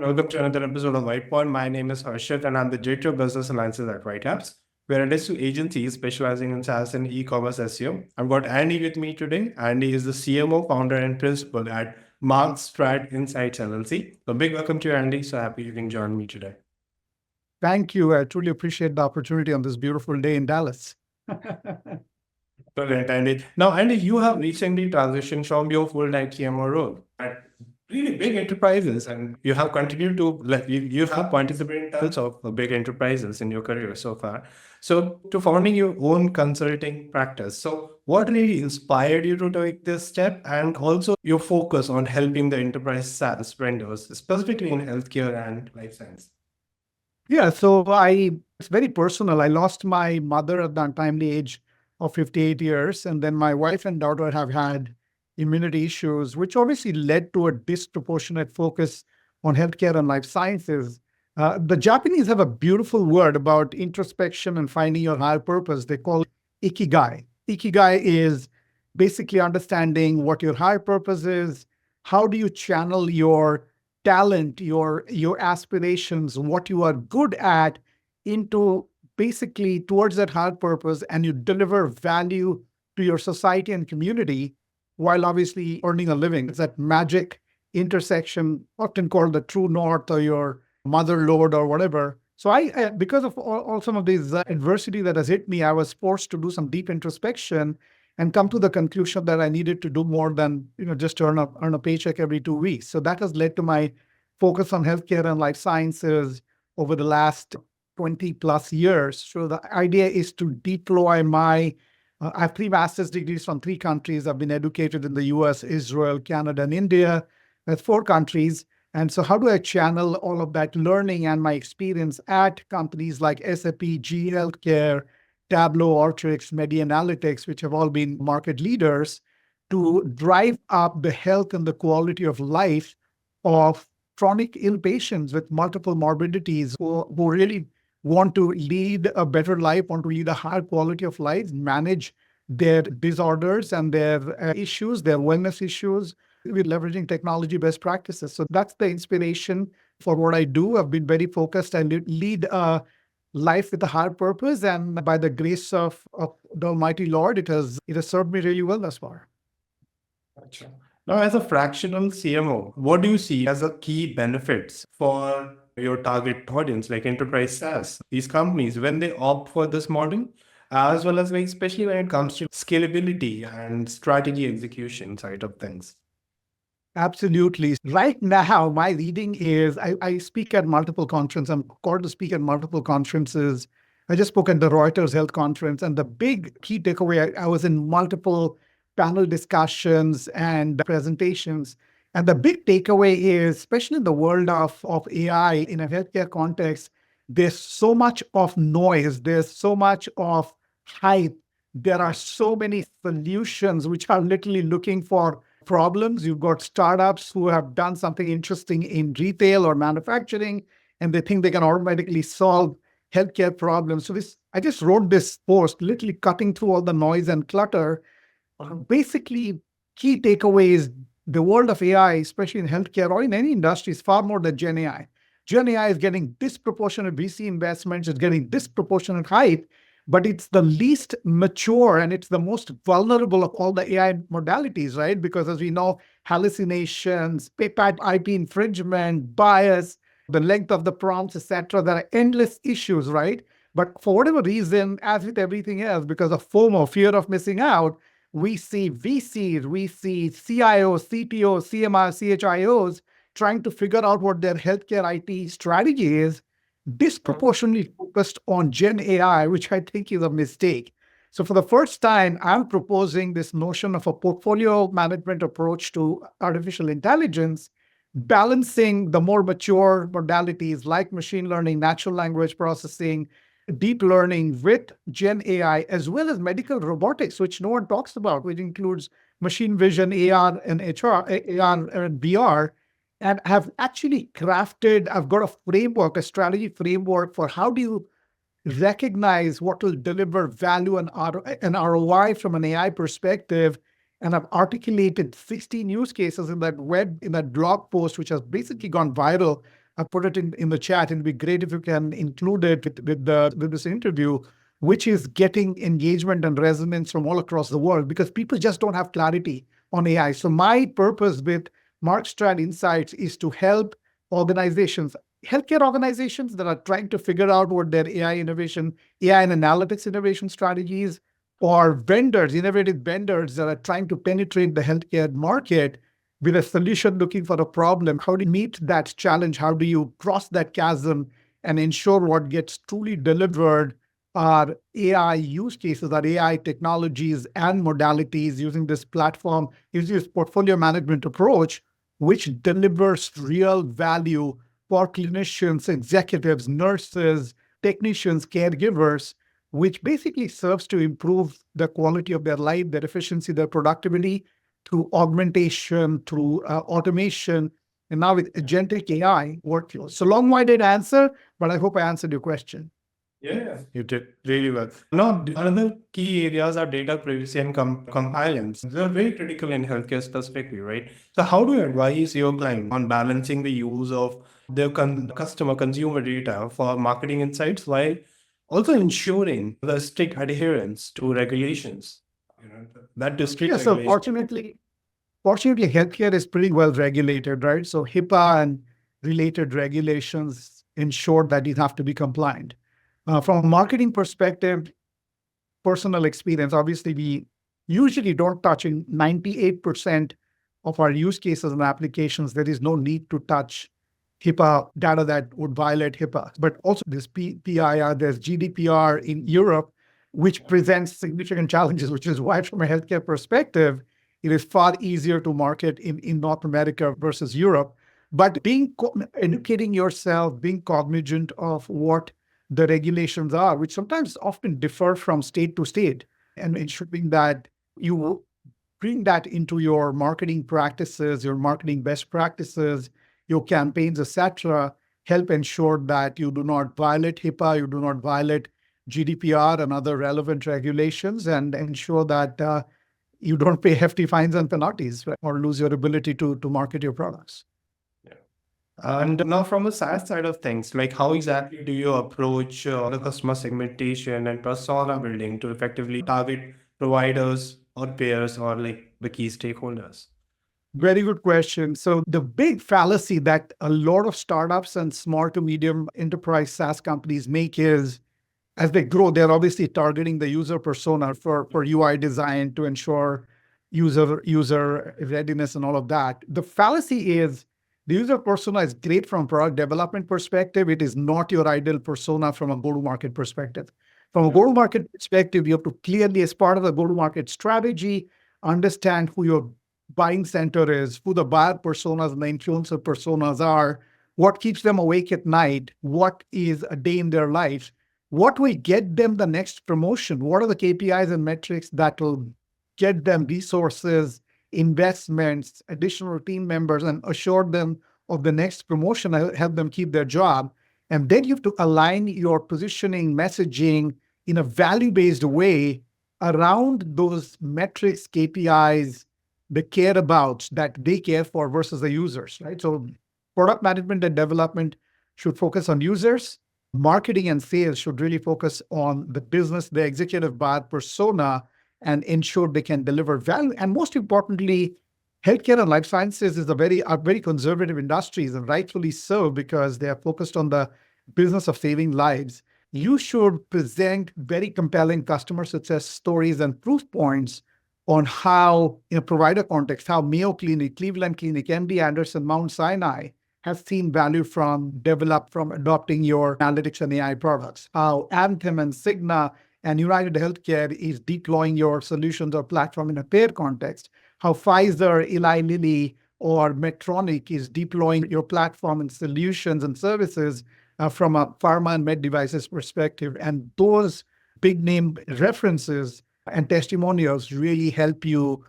Welcome to another episode of Wytpod. My name is Harshit, and I'm the Director of Business Alliances at WytLabs. We're a digital agency specializing in SaaS and e-commerce SEO. I've got Andy with me today. Andy is the CMO, founder, and principal at Mark Strat Insights LLC. So, big welcome to you, Andy. So happy you can join me today. Thank you. I truly appreciate the opportunity on this beautiful day in Dallas. Brilliant, Andy. Now, Andy, you have recently transitioned from your full-time CMO role at really big enterprises, and you have continued to you have participated in tons of big enterprises in your career so far. So, to founding your own consulting practice. So, what really inspired you to take this step, and also your focus on helping the enterprise SaaS vendors, specifically in healthcare and life science? Yeah, so it's very personal. I lost my mother at the untimely age of 58 years, and then my wife and daughter have had immunity issues, which obviously led to a disproportionate focus on healthcare and life sciences. The Japanese have a beautiful word about introspection and finding your higher purpose. They call it ikigai. Ikigai is basically understanding what your higher purpose is. How do you channel your talent, your aspirations, what you are good at into basically towards that higher purpose, and you deliver value to your society and community while obviously earning a living. It's that magic intersection, often called the true north or your mother lode or whatever. So because of all some of these adversity that has hit me, I was forced to do some deep introspection and come to the conclusion that I needed to do more than just earn a paycheck every 2 weeks. So that has led to my focus on healthcare and life sciences over the last 20 plus years. So the idea is to deploy I have 3 master's degrees from 3 countries. I've been educated in the US, Israel, Canada, and India. That's 4 countries. And so how do I channel all of that learning and my experience at companies like SAP, GE Healthcare, Tableau, Alteryx, Medi-Analytics, which have all been market leaders, to drive up the health and the quality of life of chronic ill patients with multiple morbidities who really want to lead a better life, want to lead a higher quality of life, manage their disorders and their issues, their wellness issues, with leveraging technology best practices. So that's the inspiration for what I do. I've been very focused. I lead a life with a higher purpose, and by the grace of the Almighty Lord, it has served me really well thus far. Gotcha. Now, as a fractional CMO, what do you see as the key benefits for your target audience, like enterprise SaaS, these companies, when they opt for this model, as well as especially when it comes to scalability and strategy execution side of things? Absolutely. Right now, my reading is I speak at multiple conferences. I'm called to speak at multiple conferences. I just spoke at the Reuters Health Conference, and the big key takeaway, I was in multiple panel discussions and presentations. And the big takeaway is, especially in the world of AI in a healthcare context, there's so much of noise, there's so much of hype. There are so many solutions which are literally looking for problems. You've got startups who have done something interesting in retail or manufacturing, and they think they can automatically solve healthcare problems. So I just wrote this post, literally cutting through all the noise and clutter. Basically, key takeaway is the world of AI, especially in healthcare or in any industry, is far more than Gen AI. Gen AI is getting disproportionate VC investments, it's getting disproportionate hype, but it's the least mature and it's the most vulnerable of all the AI modalities, right? Because as we know, hallucinations, patent IP infringement, bias, the length of the prompts, etc., there are endless issues, right? But for whatever reason, as with everything else, because of FOMO, fear of missing out, we see VCs, we see CIOs, CTOs, CMIs, CHIOs trying to figure out what their healthcare IT strategy is, disproportionately focused on Gen AI, which I think is a mistake. So for the first time, I'm proposing this notion of a portfolio management approach to artificial intelligence, balancing the more mature modalities like machine learning, natural language processing, deep learning with Gen AI, as well as medical robotics, which no one talks about, which includes machine vision, AR and AR and VR, and have actually I've got a framework, a strategy framework for how do you recognize what will deliver value and ROI from an AI perspective. And I've articulated 16 use cases in that blog post, which has basically gone viral I put it in the chat. It'd be great if you can include it with this interview, which is getting engagement and resonance from all across the world because people just don't have clarity on AI. So my purpose with Markstrat Insights is to help organizations, healthcare organizations that are trying to figure out what their AI innovation, AI and analytics innovation strategies, or vendors, innovative vendors that are trying to penetrate the healthcare market with a solution looking for a problem. How do you meet that challenge? How do you cross that chasm and ensure what gets truly delivered are AI use cases, are AI technologies and modalities using this platform, using this portfolio management approach, which delivers real value for clinicians, executives, nurses, technicians, caregivers, which basically serves to improve the quality of their life, their efficiency, their productivity through augmentation, through automation, and now with agentic AI workflows. So long-winded answer, but I hope I answered your question. Yeah, you did really well. Now, another key areas are data privacy and compliance. They're very critical in healthcare perspective, right? So, how do you advise your client on balancing the use of their customer consumer data for marketing insights while also ensuring the strict adherence to regulations? You know, that district Yeah, so regulation. fortunately, healthcare is pretty well regulated, right? So HIPAA and related regulations ensure that you have to be compliant. From a marketing perspective, personal experience, obviously, we usually don't touch in 98% of our use cases and applications. There is no need to touch HIPAA data that would violate HIPAA. But also this PIR, there's GDPR in Europe, which presents significant challenges, which is why from a healthcare perspective, it is far easier to market in North America versus Europe. But educating yourself, being cognizant of what the regulations are, which sometimes often differ from state to state, and ensuring that you bring that into your marketing practices, your marketing best practices, your campaigns, etc., help ensure that you do not violate HIPAA, you do not violate GDPR and other relevant regulations, and ensure that you don't pay hefty fines and penalties or lose your ability to market your products. And now, from a SaaS side of things, like how exactly do you approach the customer segmentation and persona building to effectively target providers or payers or like the key stakeholders? Very good question. So the big fallacy that a lot of startups and small to medium enterprise SaaS companies make is as they grow, they're obviously targeting the user persona for UI design to ensure user readiness and all of that. The fallacy is the user persona is great from a product development perspective. It is not your ideal persona from a go-to-market perspective. From a go-to-market perspective, you have to clearly, as part of the go-to-market strategy, understand who your buying center is, who the buyer personas and the influencer personas are, what keeps them awake at night, what is a day in their life, what will get them the next promotion, what are the KPIs and metrics that will get them resources, investments, additional team members, and assure them of the next promotion, help them keep their job. And then you have to align your positioning, messaging in a value-based way around those metrics, KPIs, the care about that they care for versus the users, right? So product management and development should focus on users. Marketing and sales should really focus on the business, the executive buyer persona, and ensure they can deliver value. And most importantly, healthcare and life sciences is are very conservative industries, and rightfully so, because they are focused on the business of saving lives. You should present very compelling customer success stories and proof points on how, in a provider context, how Mayo Clinic, Cleveland Clinic, MD Anderson, Mount Sinai have seen value from adopting your analytics and AI products. How Anthem and Cigna and United Healthcare is deploying your solutions or platform in a payer context. How Pfizer, Eli Lilly, or Medtronic is deploying your platform and solutions and services from a pharma and med devices perspective. And those big name references and testimonials really help you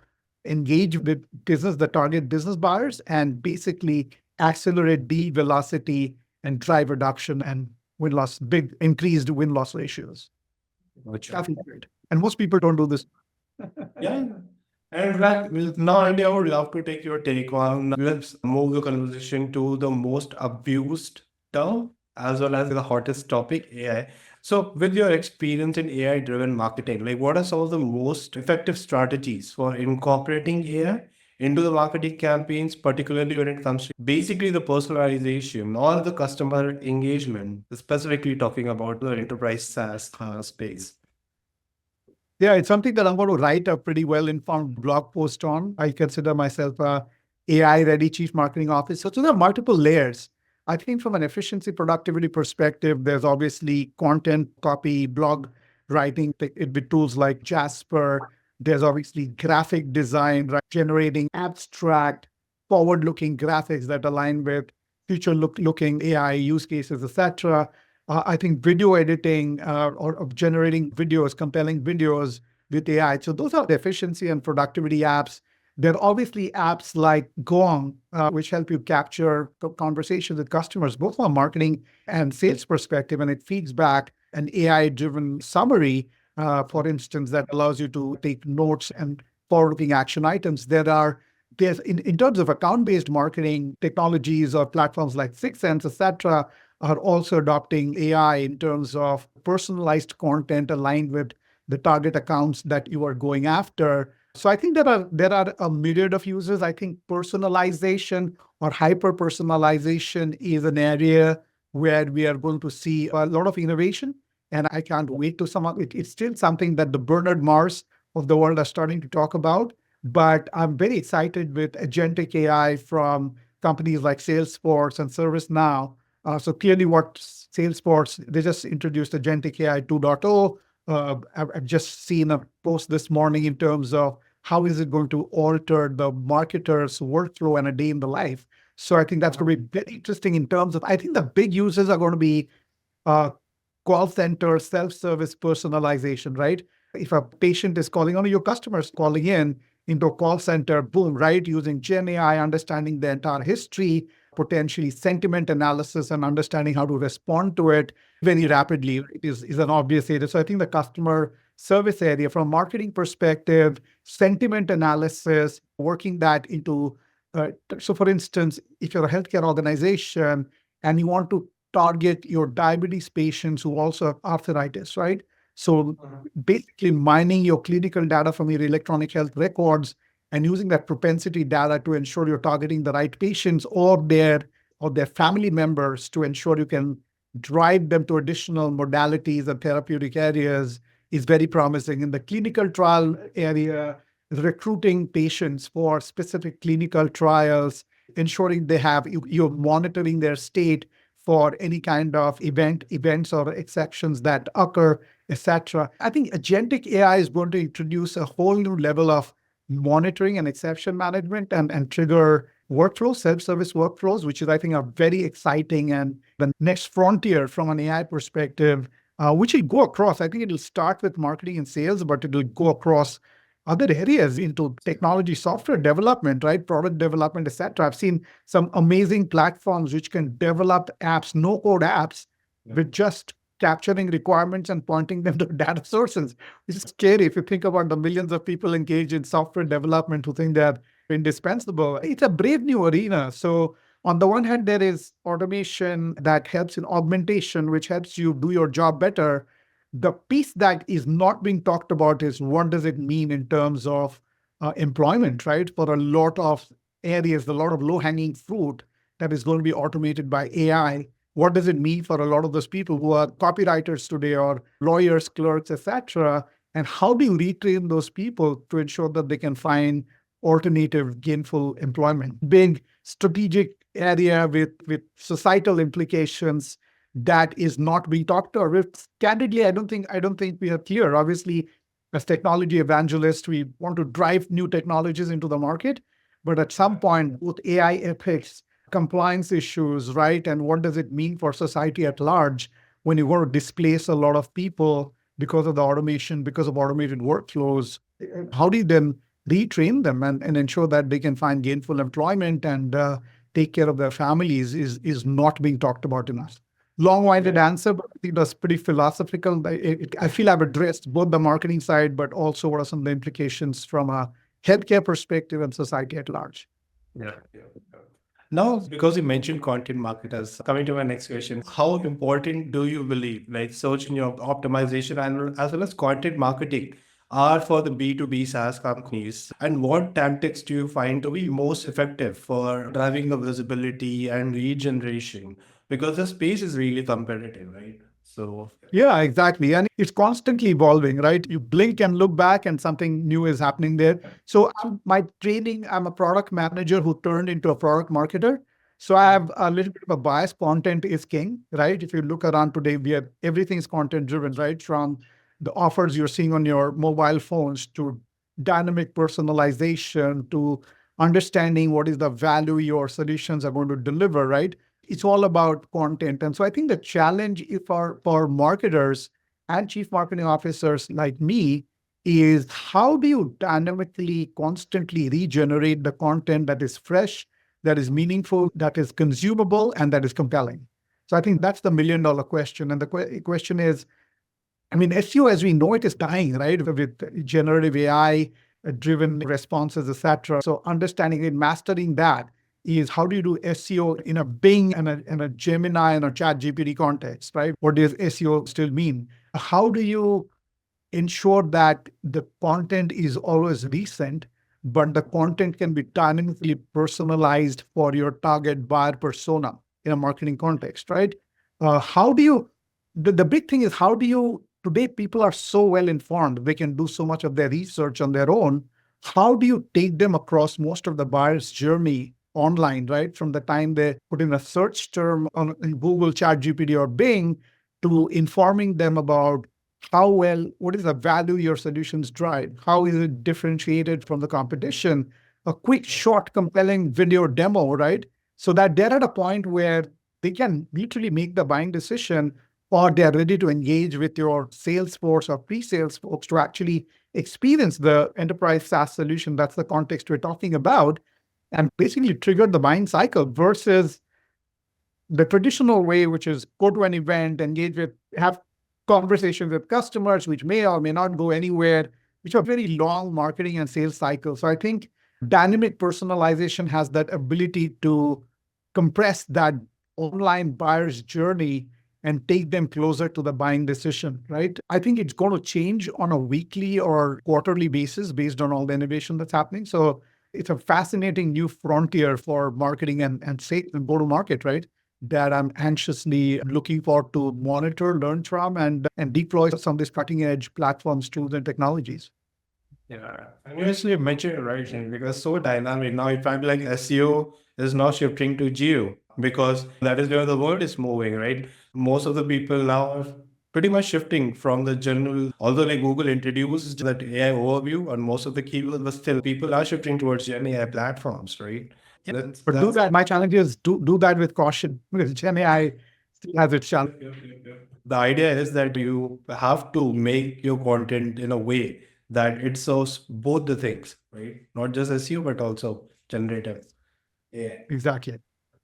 engage with the target business buyers, and basically accelerate deal velocity and drive reduction and increased win-loss ratios. Gotcha. And most people don't do this. Yeah. And right, now, India, I would love to take your take on. Let's move the conversation to the most abused term as well as the hottest topic, AI. So, with your experience in AI driven marketing, like what are some of the most effective strategies for incorporating AI into the marketing campaigns, particularly when it comes to basically the personalization or the customer engagement, specifically talking about the enterprise SaaS space? Yeah, it's something that I'm going to write a pretty well-informed blog post on. I consider myself a AI-ready chief marketing officer. So there are multiple layers. I think from an efficiency productivity perspective, there's obviously content, copy, blog writing with tools like Jasper. There's obviously graphic design, right? Generating abstract, forward-looking graphics that align with future-looking AI use cases, etc. I think video editing or generating videos, compelling videos with AI. So those are the efficiency and productivity apps. There are obviously apps like Gong, which help you capture conversations with customers, both from a marketing and sales perspective, and it feeds back an AI-driven summary, for instance, that allows you to take notes and forward-looking action items. There's in terms of account-based marketing technologies or platforms like Sixth Sense, etc., are also adopting AI in terms of personalized content aligned with the target accounts that you are going after. So I think there are a myriad of users. I think personalization or hyper personalization is an area where we are going to see a lot of innovation, and I can't wait to some of it. It's still something that the Bernard Mars of the world are starting to talk about, but I'm very excited with agentic AI from companies like Salesforce and ServiceNow. So clearly what Salesforce, they just introduced Agentic AI 2.0. I've just seen a post this morning in terms of how is it going to alter the marketer's workflow and a day in the life. So I think that's going to be very interesting in terms of, I think the big users are going to be uh, call center, self-service personalization, right? If a patient is calling, only your customers calling in into a call center, boom, right? Using Gen AI, understanding the entire history, potentially sentiment analysis and understanding how to respond to it very rapidly is an obvious area. So I think the customer service area from a marketing perspective, sentiment analysis, working that into, so for instance, if you're a healthcare organization and you want to target your diabetes patients who also have arthritis, right? So basically mining your clinical data from your electronic health records and using that propensity data to ensure you're targeting the right patients or their family members to ensure you can drive them to additional modalities and therapeutic areas is very promising. In the clinical trial area, recruiting patients for specific clinical trials, ensuring you're monitoring their state for any kind of events or exceptions that occur, etc. I think agentic AI is going to introduce a whole new level of monitoring and exception management and trigger workflows, self-service workflows, which is, I think, are very exciting and the next frontier from an AI perspective, which will go across. I think it'll start with marketing and sales, but it'll go across other areas into technology, software development, right? Product development, etc. I've seen some amazing platforms which can develop apps, no-code apps, with just capturing requirements and pointing them to data sources. It's scary if you think about the millions of people engaged in software development who think they're indispensable. It's a brave new arena. So on the one hand, there is automation that helps in augmentation, which helps you do your job better. The piece that is not being talked about is what does it mean in terms of employment, right? For a lot of areas, a lot of low-hanging fruit that is going to be automated by AI. What does it mean for a lot of those people who are copywriters today or lawyers, clerks, etc.? And how do you retrain those people to ensure that they can find alternative gainful employment? Big strategic area with societal implications that is not being talked or with. Candidly, I don't think we are clear. Obviously, as technology evangelists, we want to drive new technologies into the market, but at some point, both AI ethics, compliance issues, right, and what does it mean for society at large when you want to displace a lot of people because of the automation, because of automated workflows? How do you then retrain them and ensure that they can find gainful employment and take care of their families is not being talked about enough. Long-winded answer, but I think that's pretty philosophical. I feel I've addressed both the marketing side, but also what are some of the implications from a healthcare perspective and society at large. Yeah. Now, because you mentioned content marketers, coming to my next question, how important do you believe like search engine optimization and as well as content marketing are for the B2B SaaS companies? And what tactics do you find to be most effective for driving the visibility and lead generation? Because the space is really competitive, right? So, Yeah, exactly. And it's constantly evolving, right? You blink and look back and something new is happening there. So my training, I'm a product manager who turned into a product marketer. So I have a little bit of a bias. Content is king, right? If you look around today, we have everything is content driven, right? From the offers you're seeing on your mobile phones to dynamic personalization to understanding what is the value your solutions are going to deliver, right? It's all about content. And so I think the challenge for marketers and chief marketing officers like me is how do you dynamically, constantly regenerate the content that is fresh, that is meaningful, that is consumable, and that is compelling? So I think that's the $1 million question. And the question is, I mean, SEO as we know it is dying, right? With generative AI driven responses, etc. So understanding and mastering that is how do you do SEO in a Bing and a Gemini and a Chat GPT context, right? What does SEO still mean? How do you ensure that the content is always recent, but the content can be dynamically personalized for your target buyer persona in a marketing context, right? How do you, the big thing is, how do you, today people are so well informed, they can do so much of their research on their own. How do you take them across most of the buyer's journey online, right? From the time they put in a search term on in Google, Chat GPT, or Bing to informing them about how well, what is the value your solutions drive? How is it differentiated from the competition? A quick, short, compelling video demo, right? So that they're at a point where they can literally make the buying decision or they're ready to engage with your sales force or pre-sales folks to actually experience the enterprise SaaS solution. That's the context we're talking about, and basically trigger the buying cycle versus the traditional way, which is go to an event, engage with, have conversations with customers, which may or may not go anywhere, which are very long marketing and sales cycles. So I think dynamic personalization has that ability to compress that online buyer's journey and take them closer to the buying decision, right? I think it's going to change on a weekly or quarterly basis based on all the innovation that's happening. So it's a fascinating new frontier for marketing and say and go to market, right? That I'm anxiously looking forward to monitor, learn from, and deploy some of these cutting edge platforms, tools, and technologies. yeah, and you actually mentioned it right, Shane, because so dynamic. Now, if I'm like SEO is now shifting to geo because that is where the world is moving, right? Most of the people now are pretty much shifting from the general, although like Google introduced that AI overview on most of the keywords, but still people are shifting towards Gen AI platforms, right? But do that. My challenge is do that with caution because Gen AI still has its challenge. The idea is that you have to make your content in a way that it serves both the things, right? Not just SEO, but also generative. Yeah. Exactly.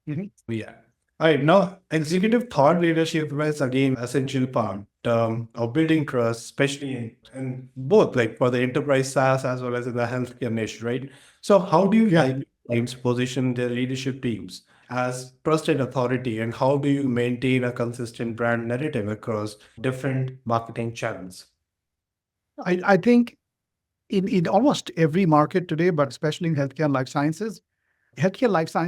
Mhm. Yeah. All right. Now, executive thought leadership is again essential part of building trust, especially in both like for the enterprise SaaS as well as in the healthcare niche, right? So, how do you Yeah. help teams position their leadership teams as trusted authority, and how do you maintain a consistent brand narrative across different marketing channels? I think in almost every market today, but especially in healthcare and life sciences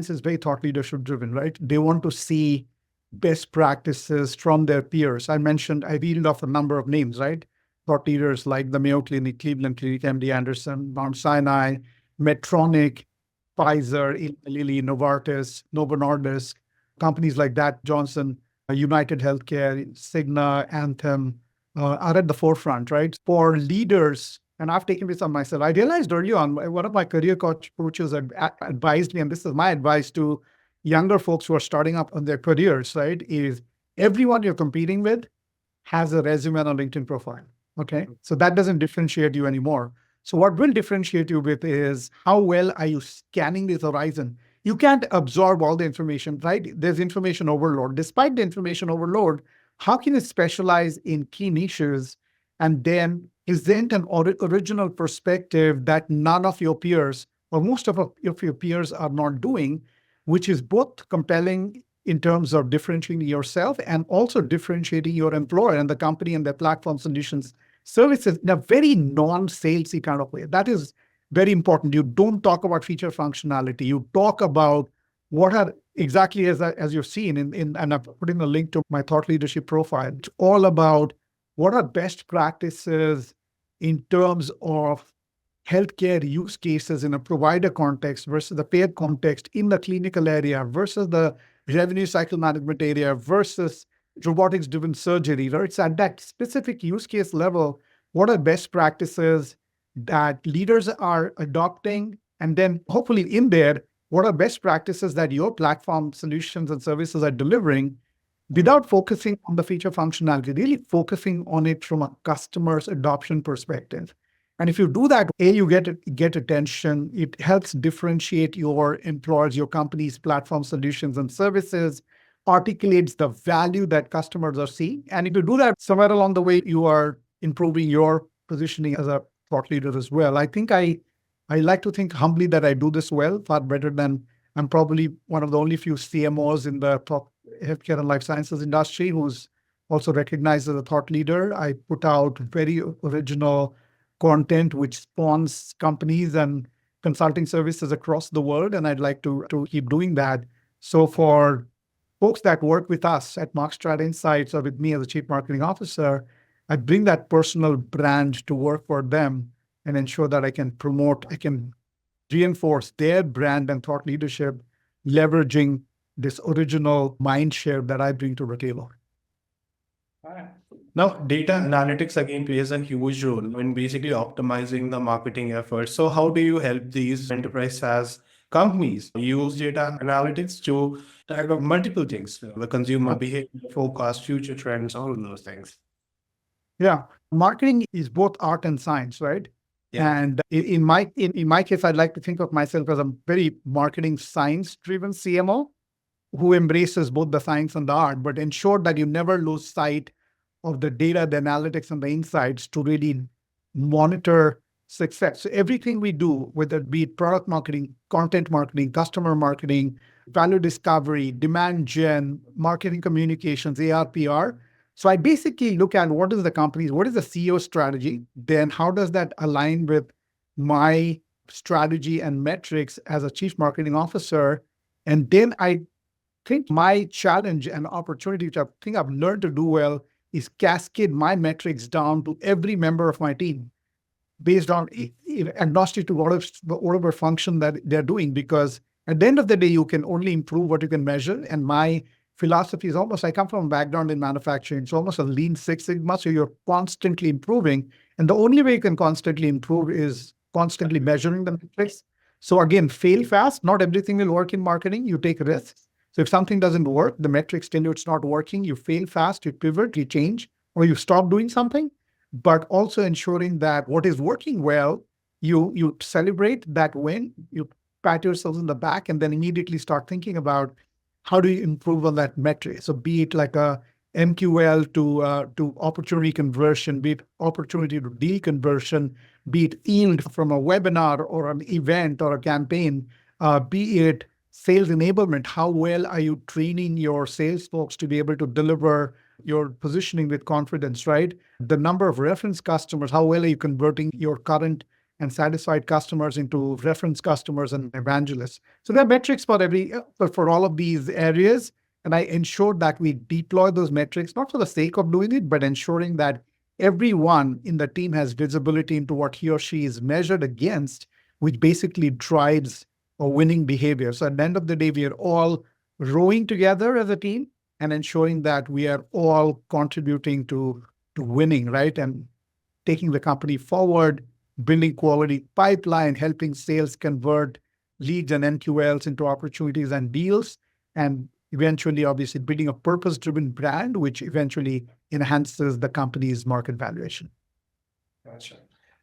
is very thought leadership driven, right? They want to see best practices from their peers. I reeled off a number of names, right? Thought leaders like the Mayo Clinic, Cleveland Clinic, MD Anderson, Mount Sinai, Medtronic, Pfizer, Eli Lilly, Novartis, Novo Nordisk, companies like that, Johnson, United Healthcare, Cigna, Anthem, are at the forefront, right? For leaders, and I've taken this on myself. I realized early on, one of my career coaches advised me, and this is my advice to younger folks who are starting up on their careers, right? Is everyone you're competing with has a resume and a LinkedIn profile. Okay. So that doesn't differentiate you anymore. So what will differentiate you with is how well are you scanning this horizon? You can't absorb all the information, right? There's information overload. Despite the information overload, how can you specialize in key niches and then present an original perspective that none of your peers or most of your peers are not doing, which is both compelling in terms of differentiating yourself and also differentiating your employer and the company and their platform solutions services in a very non-salesy kind of way. That is very important. You don't talk about feature functionality. You talk about what are exactly as you've seen and I'm putting a link to my thought leadership profile. It's all about what are best practices in terms of healthcare use cases in a provider context versus the payer context in the clinical area versus the revenue cycle management area versus robotics driven surgery, right? It's at that specific use case level. What are best practices that leaders are adopting? And then hopefully in there, what are best practices that your platform solutions and services are delivering without focusing on the feature functionality, really focusing on it from a customer's adoption perspective. And if you do that, you get attention. It helps differentiate your employers, your company's platform solutions and services, articulates the value that customers are seeing. And if you do that, somewhere along the way, you are improving your positioning as a thought leader as well. I think I like to think humbly that I do this well, far better than I'm probably one of the only few CMOs in the top healthcare and life sciences industry who's also recognized as a thought leader. I put out very original content which spawns companies and consulting services across the world, and I'd like to keep doing that. So for folks that work with us at Markstrat Insights or with me as a chief marketing officer, I bring that personal brand to work for them and ensure that I can reinforce their brand and thought leadership, leveraging this original mind share that I bring to the table. Now, data analytics again plays a huge role in basically optimizing the marketing efforts. So, how do you help these enterprise SaaS companies use data analytics to track of multiple things, the consumer behavior, forecast, future trends, all of those things? Yeah, marketing is both art and science, right? Yeah. And in my case, I'd like to think of myself as a very marketing science driven CMO who embraces both the science and the art, but ensure that you never lose sight of the data, the analytics, and the insights to really monitor success. So everything we do, whether it be product marketing, content marketing, customer marketing, value discovery, demand gen, marketing communications, ARPR. So I basically look at what is the company's, what is the CEO strategy, then how does that align with my strategy and metrics as a chief marketing officer? And then I think my challenge and opportunity, which I think I've learned to do well, is cascade my metrics down to every member of my team based on agnostic to whatever function that they're doing. Because at the end of the day, you can only improve what you can measure. And my philosophy is almost, I come from a background in manufacturing. It's almost a lean Six Sigma. So you're constantly improving. And the only way you can constantly improve is constantly measuring the metrics. So again, fail fast. Not everything will work in marketing. You take risks. So if something doesn't work, the metrics tell you it's not working, you fail fast, you pivot, you change, or you stop doing something, but also ensuring that what is working well, you celebrate that win, you pat yourselves in the back, and then immediately start thinking about how do you improve on that metric. So be it like a MQL to opportunity conversion, be it opportunity to deal conversion, be it yield from a webinar or an event or a campaign, be it sales enablement. How well are you training your sales folks to be able to deliver your positioning with confidence, right? The number of reference customers, how well are you converting your current and satisfied customers into reference customers and evangelists? So there are metrics for all of these areas. And I ensure that we deploy those metrics, not for the sake of doing it, but ensuring that everyone in the team has visibility into what he or she is measured against, which basically drives a winning behavior. So at the end of the day, we are all rowing together as a team and ensuring that we are all contributing to winning, right? And taking the company forward, building quality pipeline, helping sales convert leads and NQLs into opportunities and deals, and eventually, obviously, building a purpose-driven brand, which eventually enhances the company's market valuation. Gotcha.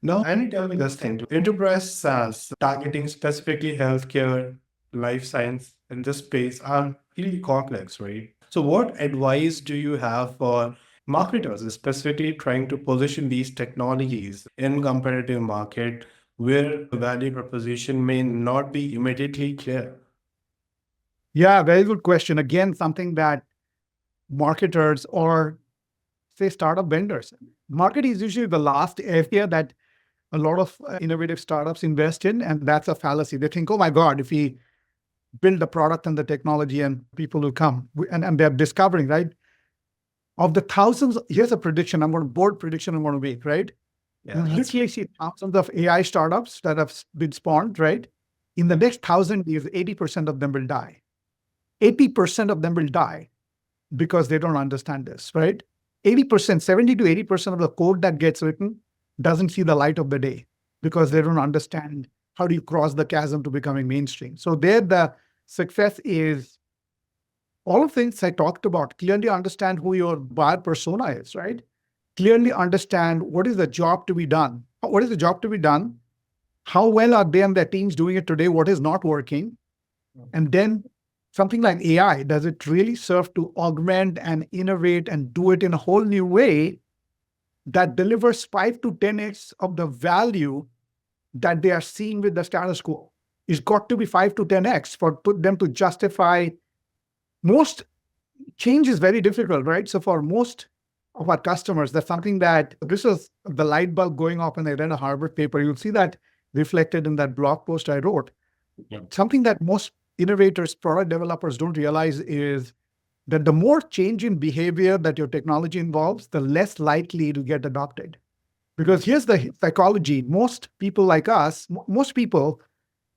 Now, and tell me this thing, enterprise SaaS targeting specifically healthcare, life science in this space are really complex, right? So what advice do you have for marketers, specifically trying to position these technologies in competitive market where the value proposition may not be immediately clear? Yeah, very good question. Again, something that marketers or say startup vendors, market is usually the last area that a lot of innovative startups invest in. And that's a fallacy. They think, oh my God, if we build the product and the technology and people will come, and they're discovering, right? Of the thousands, here's a prediction. Board prediction I'm going to make, right? Yeah, You literally see thousands of AI startups that have been spawned, right? In the next 1,000 years, 80% of them will die. 80% of them will die because they don't understand this, right? 80%, 70 to 80% of the code that gets written doesn't see the light of the day because they don't understand how do you cross the chasm to becoming mainstream. So there the success is all of things I talked about. Clearly understand who your buyer persona is, right? Clearly understand what is the job to be done. What is the job to be done? How well are they and their teams doing it today? What is not working? And then something like AI, does it really serve to augment and innovate and do it in a whole new way that delivers 5 to 10x of the value that they are seeing with the status quo? It's got to be 5 to 10x for them to justify. Most change is very difficult, right? So for most of our customers, that's something that this is the light bulb going off when I read a Harvard paper. You'll see that reflected in that blog post I wrote. Yeah. Something that most innovators, product developers don't realize is that the more change in behavior that your technology involves, the less likely to get adopted. Because here's the psychology. Most people like us, most people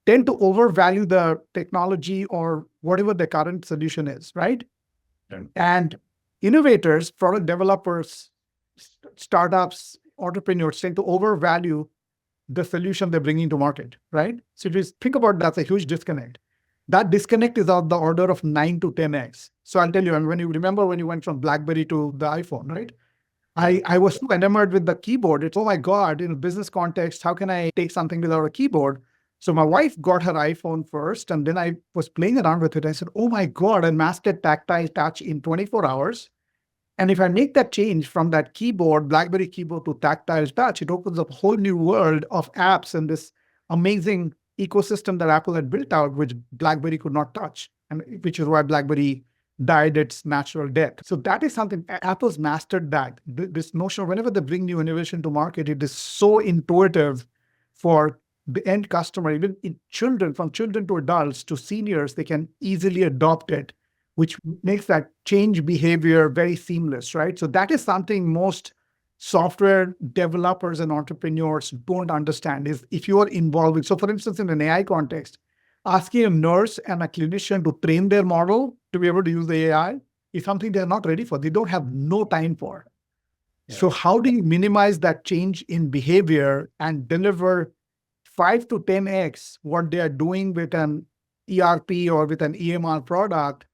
tend to overvalue the technology or whatever the current solution is, right? Yeah. And innovators, product developers, startups, entrepreneurs tend to overvalue the solution they're bringing to market, right? So if you think about that, that's a huge disconnect. That disconnect is of the order of 9 to 10x. So I'll tell you, and when you remember when you went from BlackBerry to the iPhone, right? I was so enamored with the keyboard. It's, oh my God, in a business context, how can I take something without a keyboard? So my wife got her iPhone first, and then I was playing around with it. I said, oh my God, I mastered tactile touch in 24 hours. And if I make that change from that keyboard, BlackBerry keyboard to tactile touch, it opens up a whole new world of apps and this amazing ecosystem that Apple had built out, which BlackBerry could not touch, and which is why BlackBerry died its natural death. So that is something Apple's mastered that. This notion of whenever they bring new innovation to market, it is so intuitive for the end customer, even in children, from children to adults to seniors, they can easily adopt it, which makes that change behavior very seamless, right? So that is something most software developers and entrepreneurs don't understand is if you are involved with, so for instance, in an AI context, asking a nurse and a clinician to train their model to be able to use the AI is something they're not ready for. They don't have no time for. Yeah. So how do you minimize that change in behavior and deliver 5 to 10x what they are doing with an ERP or with an EMR product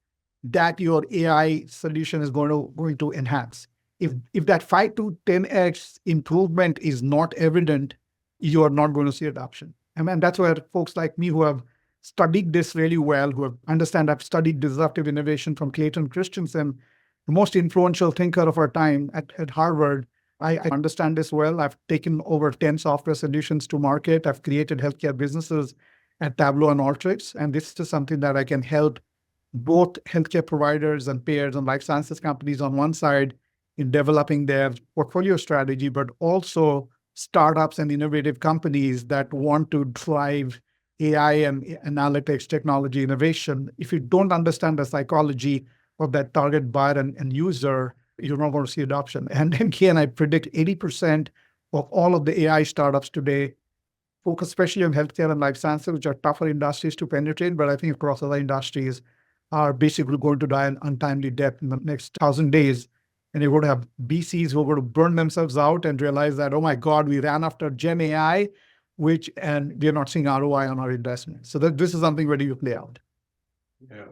that your AI solution is going to enhance? If that 5 to 10x improvement is not evident, you are not going to see adoption. And that's where folks like me who have studied this really well, who have understand, I've studied disruptive innovation from Clayton Christensen, the most influential thinker of our time at Harvard. I understand this well. I've taken over 10 software solutions to market. I've created healthcare businesses at Tableau and Alteryx. And this is something that I can help both healthcare providers and payers and life sciences companies on one side in developing their portfolio strategy, but also startups and innovative companies that want to drive AI and analytics technology innovation. If you don't understand the psychology of that target buyer and user, you're not going to see adoption. And again, I predict 80% of all of the AI startups today focus especially on healthcare and life sciences, which are tougher industries to penetrate, but I think across other industries are basically going to die an untimely death in the next 1,000 days. And you're going to have BCs who are going to burn themselves out and realize that, oh my God, we ran after Gen AI, and we're not seeing ROI on our investment. So this is something where you play out. Yeah.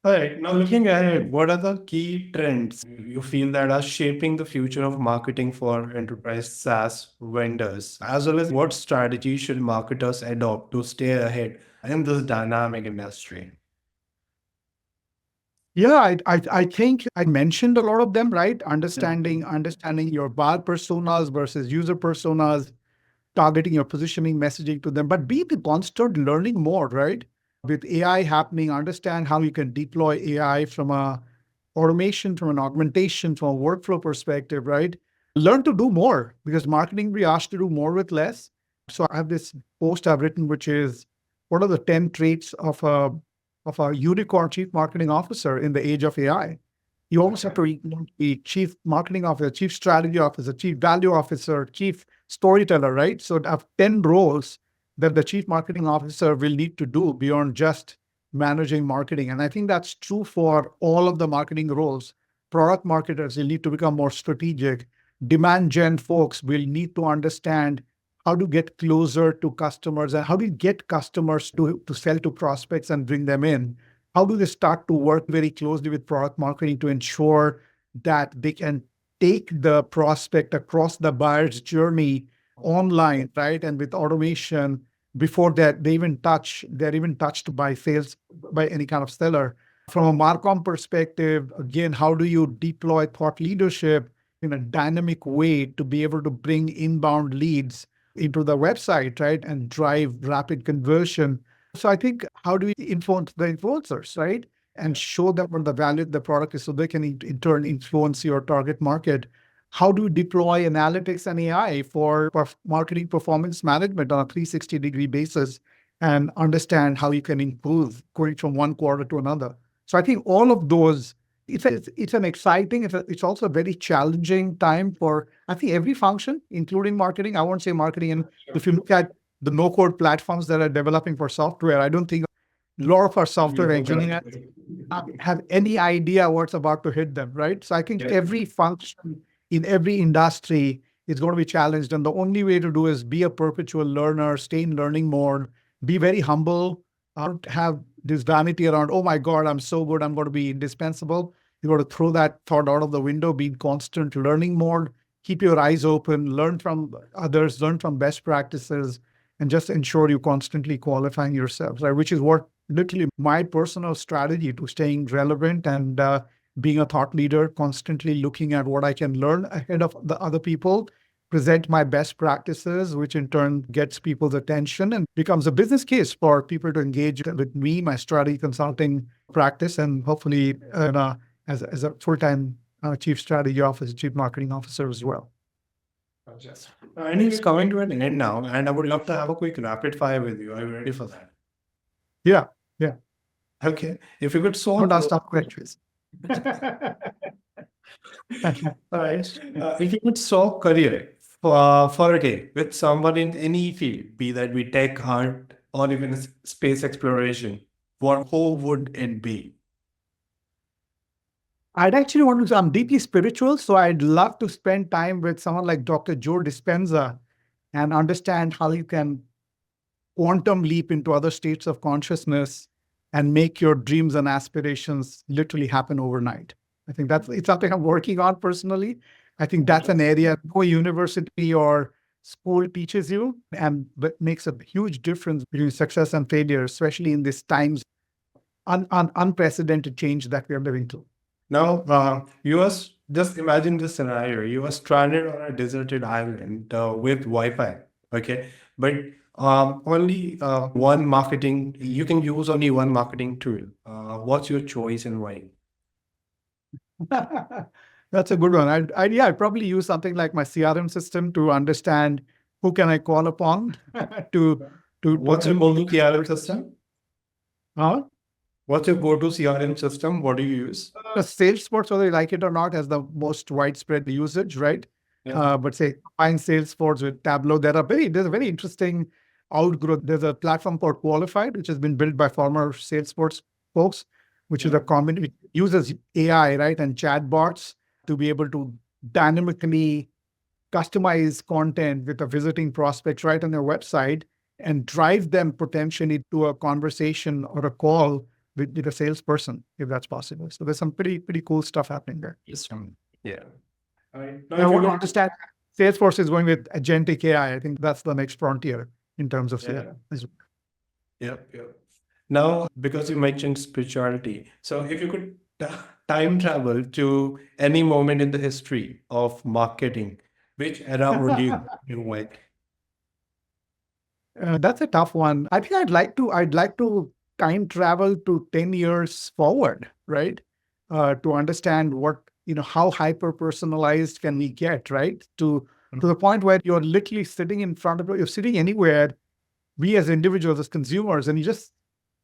All right. Now, looking ahead, what are the key trends you feel that are shaping the future of marketing for enterprise SaaS vendors, as well as what strategy should marketers adopt to stay ahead in this dynamic industry? Yeah, I think I mentioned a lot of them, right? Understanding your buyer personas versus user personas, targeting your positioning, messaging to them, but be the constant learning more, right? With AI happening, understand how you can deploy AI from a automation, from an augmentation, from a workflow perspective, right? Learn to do more because marketing we asked to do more with less. So I have this post I've written, which is what are the 10 traits of a unicorn chief marketing officer in the age of AI? You almost have to be chief marketing officer, chief strategy officer, chief value officer, chief storyteller, right? So I have 10 roles that the chief marketing officer will need to do beyond just managing marketing. And I think that's true for all of the marketing roles. Product marketers will need to become more strategic. Demand gen folks will need to understand how to get closer to customers and how do you get customers to sell to prospects and bring them in. How do they start to work very closely with product marketing to ensure that they can take the prospect across the buyer's journey online, right? And with automation, before that they're even touched by sales by any kind of seller. From a Marcom perspective, again, how do you deploy thought leadership in a dynamic way to be able to bring inbound leads into the website, right? And drive rapid conversion. So I think how do we influence the influencers, right? And show them what the value of the product is so they can in turn influence your target market. How do you deploy analytics and AI for marketing performance management on a 360-degree basis and understand how you can improve going from one quarter to another? So I think all of those, it's an exciting, it's also a very challenging time for, I think, every function, including marketing. I won't say marketing. And if you look at the no-code platforms that are developing for software, I don't think a lot of our software engineers have any idea what's about to hit them, right? So I think every function in every industry is going to be challenged. And the only way to do is be a perpetual learner, stay in learning mode, be very humble, don't have this vanity around, oh my God, I'm so good, I'm going to be indispensable. You got to throw that thought out of the window, be in constant learning mode, keep your eyes open, learn from others, learn from best practices, and just ensure you constantly qualifying yourselves, right? Which is what literally my personal strategy to staying relevant and being a thought leader, constantly looking at what I can learn ahead of the other people, present my best practices, which in turn gets people's attention and becomes a business case for people to engage with me, my strategy consulting practice, and hopefully as a full-time chief strategy officer, chief marketing officer as well. Yes. And it's coming to an end now, and I would love to have a quick rapid fire with you. Are you ready for that? Yeah, yeah. Okay. If you could solve, Don't ask tough questions. all right. If you could solve career for a day with someone in any field, be that be tech, art, or even space exploration, who would it be? I'd actually want to, I'm deeply spiritual, so I'd love to spend time with someone like Dr. Joe Dispenza and understand how you can quantum leap into other states of consciousness and make your dreams and aspirations literally happen overnight. I think it's something I'm working on personally. I think that's an area no university or school teaches you, and but makes a huge difference between success and failure, especially in these times unprecedented change that we are living through. Now, just imagine this scenario. You are stranded on a deserted island with Wi-Fi, okay? But only one marketing, you can use only one marketing tool. What's your choice and why? That's a good one. I'd probably use something like my CRM system to understand who can I call upon to What's your go-to CRM system? uh, What's your go-to CRM system? What do you use? Salesforce, whether you like it or not, has the most widespread usage, right? Yeah. But say combine Salesforce with Tableau, there's a very interesting outgrowth. There's a platform called Qualified, which has been built by former Salesforce folks, which is a common, which uses AI, right, and chatbots to be able to dynamically customize content with a visiting prospect right on their website and drive them potentially to a conversation or a call with a salesperson, if that's possible. So there's some pretty cool stuff happening there. Yes. Yeah. All right. I want to understand Salesforce is going with Agentic AI. I think that's the next frontier in terms of Yeah. CRM. Yep. Yep. Now, because you mentioned spirituality, so if you could time travel to any moment in the history of marketing, which era would you like? That's a tough one. I think I'd like to time travel to 10 years forward, right? To understand how hyper personalized can we get, right? To the point where you're literally sitting in front of you're sitting anywhere, we as individuals, as consumers, and you just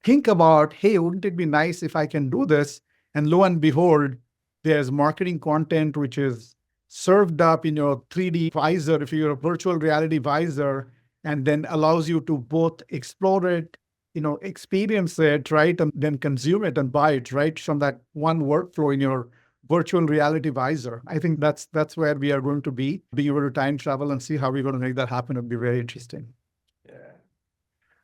think about, hey, wouldn't it be nice if I can do this? And lo and behold, there's marketing content which is served up in your 3D visor, if you're a virtual reality visor, and then allows you to both explore it, experience it, right? And then consume it and buy it, right? From that one workflow in your virtual reality visor. I think that's where we are going to be able to time travel and see how we're going to make that happen. It'll be very interesting. Yeah.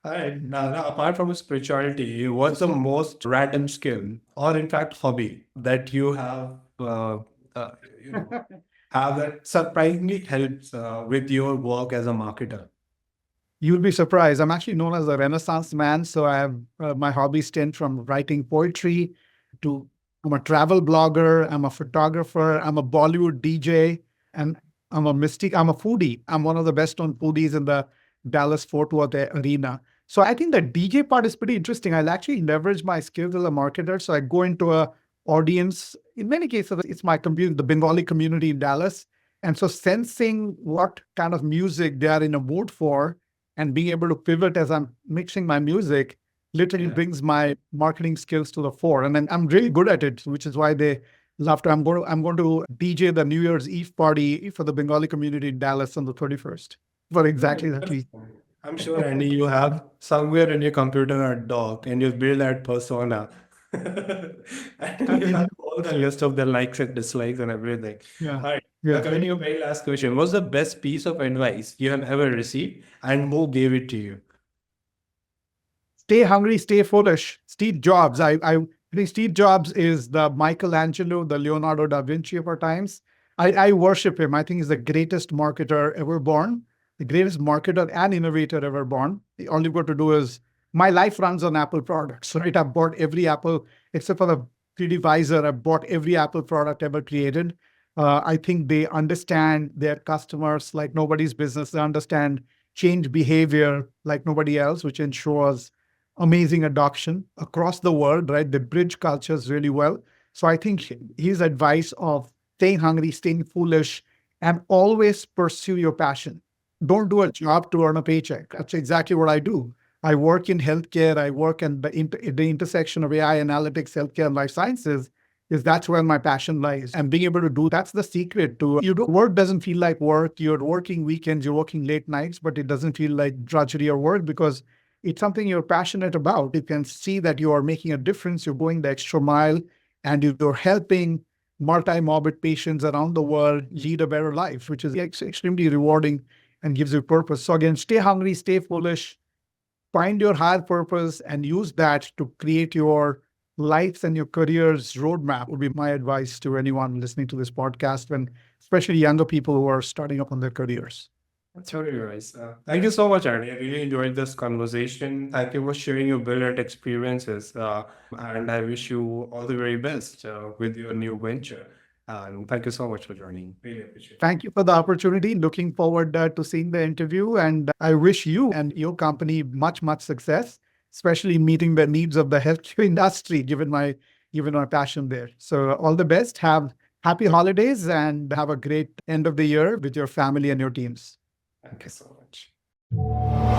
All right. Now, apart from spirituality, what's the most random skill, or in fact, hobby that you uh, you know, have that surprisingly helps with your work as a marketer? You'll be surprised. I'm actually known as a Renaissance man. So I have my hobbies tend from writing poetry to I'm a travel blogger. I'm a photographer. I'm a Bollywood DJ, and I'm a mystic. I'm a foodie. I'm one of the best known foodies in the Dallas Fort Worth arena. So I think the DJ part is pretty interesting. I'll actually leverage my skills as a marketer. So I go into a audience. In many cases, it's my community, the Bengali community in Dallas. And so sensing what kind of music they are in a mood for and being able to pivot as I'm mixing my music literally brings my marketing skills to the fore. And then I'm really good at it, which is why they love to. I'm going to DJ the New Year's Eve party for the Bengali community in Dallas on the 31st for exactly that reason. I'm sure, Andy, you have somewhere in your computer a doc and you build that persona. And you have all the list of the likes and dislikes and everything. Yeah. All right. Yeah. Now, coming to your very last question, what's the best piece of advice you have ever received and who gave it to you? Stay hungry, stay foolish. Steve Jobs. I think Steve Jobs is the Michelangelo, the Leonardo da Vinci of our times. I worship him. I think he's the greatest marketer ever born, the greatest marketer and innovator ever born. All you've got to do is my life runs on Apple products, right? I've bought every Apple, except for the 3D visor, I've bought every Apple product ever created. I think they understand their customers like nobody's business. They understand change behavior like nobody else, which ensures amazing adoption across the world, right? They bridge cultures really well. So I think his advice of staying hungry, staying foolish, and always pursue your passion. Don't do a job to earn a paycheck. That's exactly what I do. I work in healthcare. I work in the intersection of AI analytics, healthcare, and life sciences. Is that's where my passion lies. And being able to do that's the secret to work doesn't feel like work. You're working weekends, you're working late nights, but it doesn't feel like drudgery or work because it's something you're passionate about. You can see that you are making a difference. You're going the extra mile and you're helping multi-morbid patients around the world lead a better life, which is extremely rewarding and gives you purpose. So again, stay hungry, stay foolish, find your higher purpose and use that to create your life's and your career's roadmap would be my advice to anyone listening to this podcast, and especially younger people who are starting up on their careers. That's very nice. Thank you so much, Andy. I really enjoyed this conversation. Thank you for sharing your brilliant experiences. And I wish you all the very best with your new venture. And thank you so much for joining. Really appreciate it. Thank you for the opportunity. Looking forward to seeing the interview. And I wish you and your company much, much success, especially meeting the needs of the healthcare industry, given my passion there. So all the best. Have happy holidays and have a great end of the year with your family and your teams. Thank you so much.